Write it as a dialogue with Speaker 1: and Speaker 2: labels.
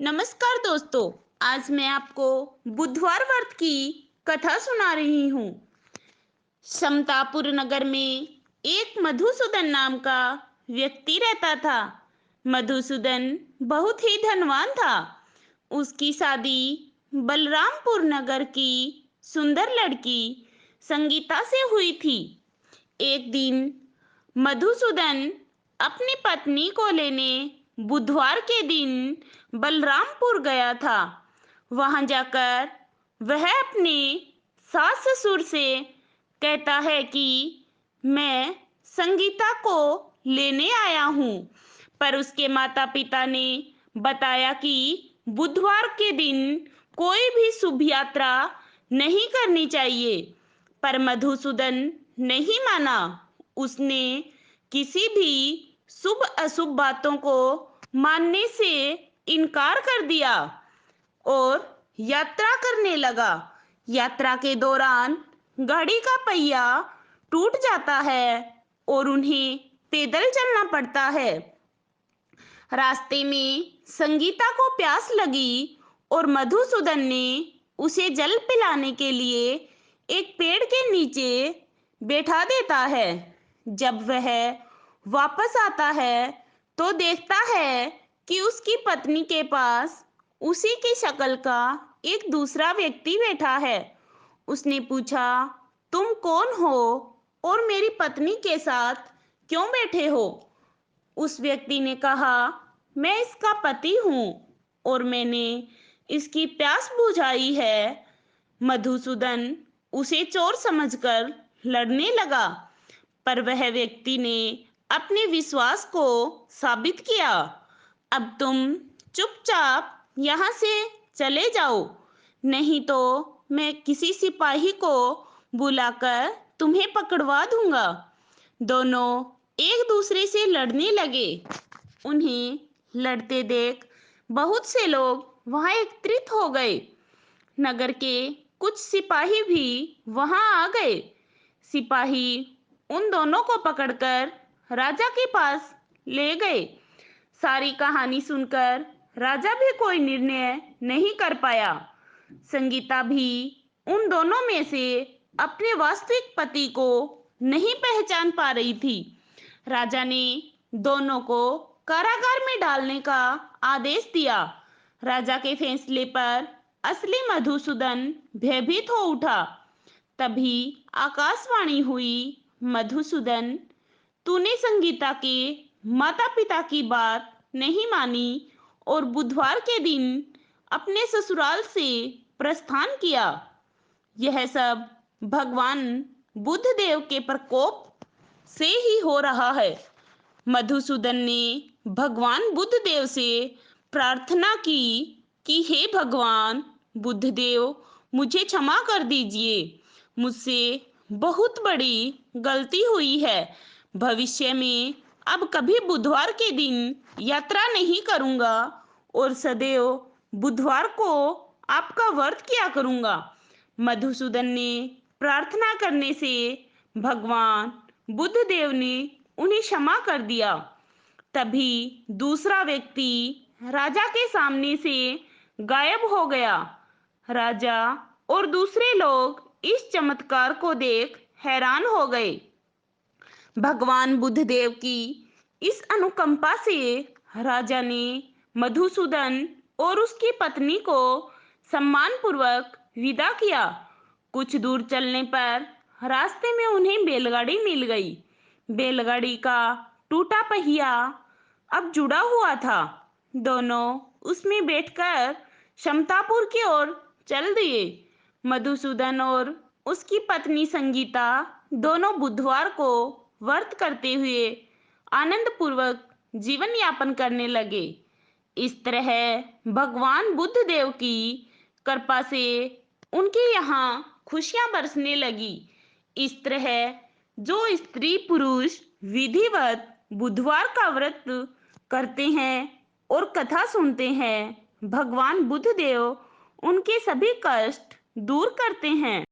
Speaker 1: नमस्कार दोस्तों। आज मैं आपको बुधवार व्रत की कथा सुना रही हूँ। समतापुर नगर में एक मधुसूदन नाम का व्यक्ति रहता था। मधुसूदन बहुत ही धनवान था। उसकी शादी बलरामपुर नगर की सुंदर लड़की संगीता से हुई थी। एक दिन मधुसूदन अपनी पत्नी को लेने बुधवार के दिन बलरामपुर गया था। वहां जाकर वह अपने सास ससुर से कहता है कि मैं संगीता को लेने आया हूँ, पर उसके माता पिता ने बताया कि बुधवार के दिन कोई भी शुभ यात्रा नहीं करनी चाहिए। पर मधुसूदन नहीं माना। उसने किसी भी शुभ अशुभ बातों को मानने से इनकार कर दिया और यात्रा करने लगा। यात्रा के दौरान गाड़ी का पहिया टूट जाता है और उन्हें पैदल चलना पड़ता है। रास्ते में संगीता को प्यास लगी और मधुसूदन ने उसे जल पिलाने के लिए एक पेड़ के नीचे बैठा देता है। जब वह वापस आता है तो देखता है कि उसकी पत्नी के पास उसी की शक्ल का एक दूसरा व्यक्ति बैठा है। उसने पूछा, तुम कौन हो और मेरी पत्नी के साथ क्यों बैठे हो? उस व्यक्ति ने कहा, मैं इसका पति हूँ और मैंने इसकी प्यास बुझाई है। मधुसूदन उसे चोर समझकर लड़ने लगा, पर वह व्यक्ति ने अपने विश्वास को साबित किया। अब तुम चुपचाप यहाँ से चले जाओ, नहीं तो मैं किसी सिपाही को बुलाकर तुम्हें पकड़वा दूंगा। दोनों एक दूसरे से लड़ने लगे। उन्हें लड़ते देख बहुत से लोग वहां एकत्रित हो गए। नगर के कुछ सिपाही भी वहां आ गए। सिपाही उन दोनों को पकड़कर राजा के पास ले गए। सारी कहानी सुनकर राजा भी कोई निर्णय नहीं कर पाया। संगीता भी उन दोनों में से अपने वास्तविक पति को नहीं पहचान पा रही थी। राजा ने दोनों को कारागार में डालने का आदेश दिया। राजा के फैसले पर असली मधुसूदन भयभीत हो उठा। तभी आकाशवाणी हुई, मधुसूदन, तूने संगीता के माता पिता की बात नहीं मानी और बुधवार के दिन अपने ससुराल से प्रस्थान किया। यह सब भगवान बुद्ध देव के प्रकोप से ही हो रहा है। मधुसूदन ने भगवान बुद्ध देव से प्रार्थना की कि हे भगवान बुद्ध देव, मुझे क्षमा कर दीजिए। मुझसे बहुत बड़ी गलती हुई है। भविष्य में अब कभी बुधवार के दिन यात्रा नहीं करूंगा और सदैव बुधवार को आपका व्रत किया करूंगा। मधुसूदन ने प्रार्थना करने से भगवान बुद्ध देव ने उन्हें क्षमा कर दिया। तभी दूसरा व्यक्ति राजा के सामने से गायब हो गया। राजा और दूसरे लोग इस चमत्कार को देख हैरान हो गए। भगवान बुद्ध देव की इस अनुकंपा से राजा ने मधुसूदन और उसकी पत्नी को सम्मानपूर्वक विदा किया। कुछ दूर चलने पर रास्ते में उन्हें बैलगाड़ी मिल गई। बैलगाड़ी का टूटा पहिया अब जुड़ा हुआ था। दोनों उसमें बैठकर समतापुर की ओर चल दिए। मधुसूदन और उसकी पत्नी संगीता दोनों बुधवार को व्रत करते हुए आनंद पूर्वक जीवन यापन करने लगे। इस तरह भगवान बुद्ध देव की कृपा से उनके यहाँ खुशियां बरसने लगी। इस तरह जो स्त्री पुरुष विधिवत बुधवार का व्रत करते हैं और कथा सुनते हैं, भगवान बुद्ध देव उनके सभी कष्ट दूर करते हैं।